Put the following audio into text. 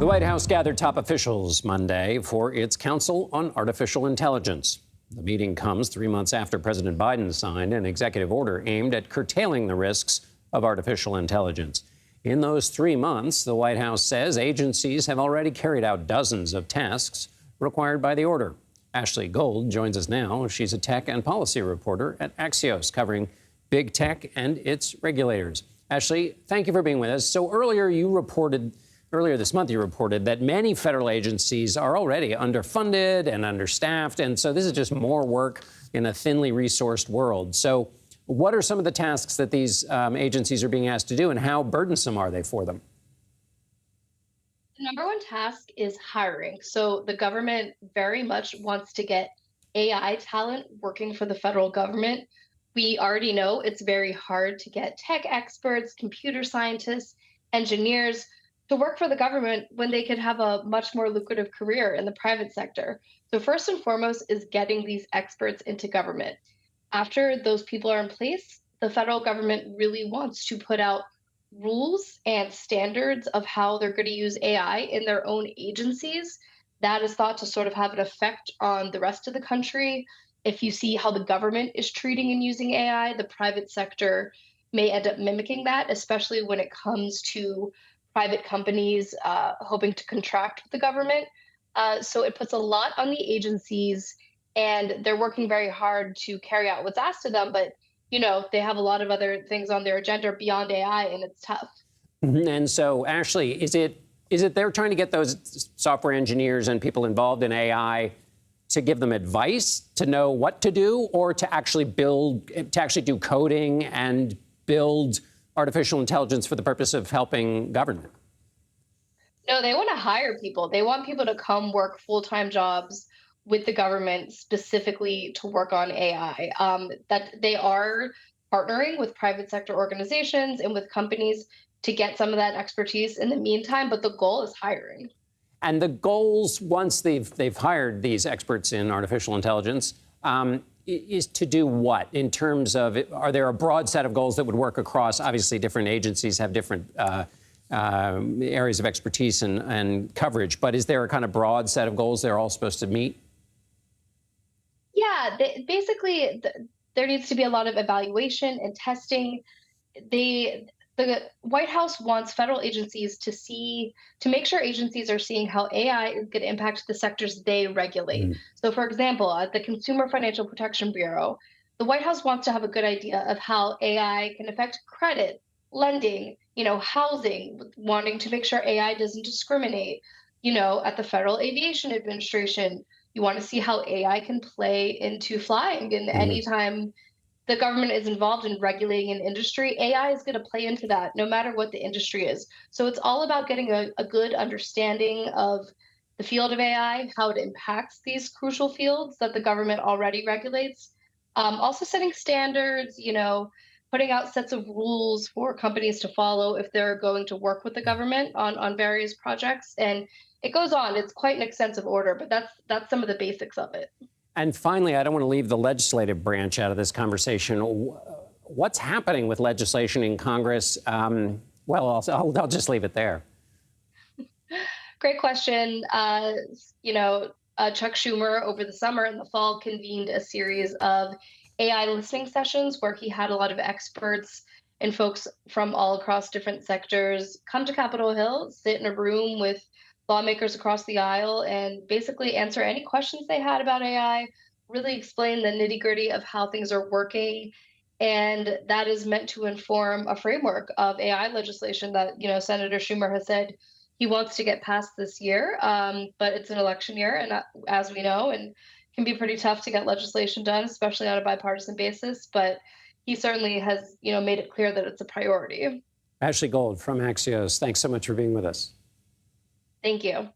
The White House gathered top officials Monday for its Council on Artificial Intelligence. The meeting comes 3 months after President Biden signed an executive order aimed at curtailing the risks of artificial intelligence. In those 3 months, the White House says agencies have already carried out dozens of tasks required by the order. Ashley Gold joins us now. She's a tech and policy reporter at Axios, covering big tech and its regulators. Ashley, thank you for being with us. So earlier this month, you reported that many federal agencies are already underfunded and understaffed. And so this is just more work in a thinly resourced world. So what are some of the tasks that these agencies are being asked to do, and how burdensome are they for them? The number one task is hiring. So the government very much wants to get AI talent working for the federal government. We already know it's very hard to get tech experts, computer scientists, engineers to work for the government when they could have a much more lucrative career in the private sector. So first and foremost is getting these experts into government. After those people are in place, the federal government really wants to put out rules and standards of how they're going to use AI in their own agencies. That is thought to sort of have an effect on the rest of the country. If you see how the government is treating and using AI, the private sector may end up mimicking that, especially when it comes to private companies hoping to contract with the government. So it puts a lot on the agencies, and they're working very hard to carry out what's asked of them. But they have a lot of other things on their agenda beyond AI, and it's tough. And so, Ashley, is it they're trying to get those software engineers and people involved in AI to give them advice to know what to do, or to actually do coding and build artificial intelligence for the purpose of helping government? No, they want to hire people. They want people to come work full-time jobs with the government specifically to work on AI. That they are partnering with private sector organizations and with companies to get some of that expertise in the meantime, but the goal is hiring. And the goals, once they've hired these experts in artificial intelligence, is to do what in terms of are there a broad set of goals that would work across? Obviously, different agencies have different areas of expertise and coverage, but is there a kind of broad set of goals they're all supposed to meet? Yeah, basically, there needs to be a lot of evaluation and testing. The White House wants federal agencies to make sure agencies are seeing how AI is going to impact the sectors they regulate. So, for example, at the Consumer Financial Protection Bureau, the White House wants to have a good idea of how AI can affect credit, lending, housing, wanting to make sure AI doesn't discriminate. At the Federal Aviation Administration, you want to see how AI can play into flying, and anytime the government is involved in regulating an industry, AI is going to play into that no matter what the industry is. So it's all about getting a good understanding of the field of AI, how it impacts these crucial fields that the government already regulates. Also setting standards, putting out sets of rules for companies to follow if they're going to work with the government on various projects. And it goes on. It's quite an extensive order, but that's some of the basics of it. And finally, I don't want to leave the legislative branch out of this conversation. What's happening with legislation in Congress? I'll just leave it there. Great question. Chuck Schumer over the summer and the fall convened a series of AI listening sessions where he had a lot of experts and folks from all across different sectors come to Capitol Hill, sit in a room with lawmakers across the aisle, and basically answer any questions they had about AI, really explain the nitty-gritty of how things are working. And that is meant to inform a framework of AI legislation that, Senator Schumer has said he wants to get passed this year. But it's an election year, and as we know, and can be pretty tough to get legislation done, especially on a bipartisan basis. But he certainly has, made it clear that it's a priority. Ashley Gold from Axios, thanks so much for being with us. Thank you.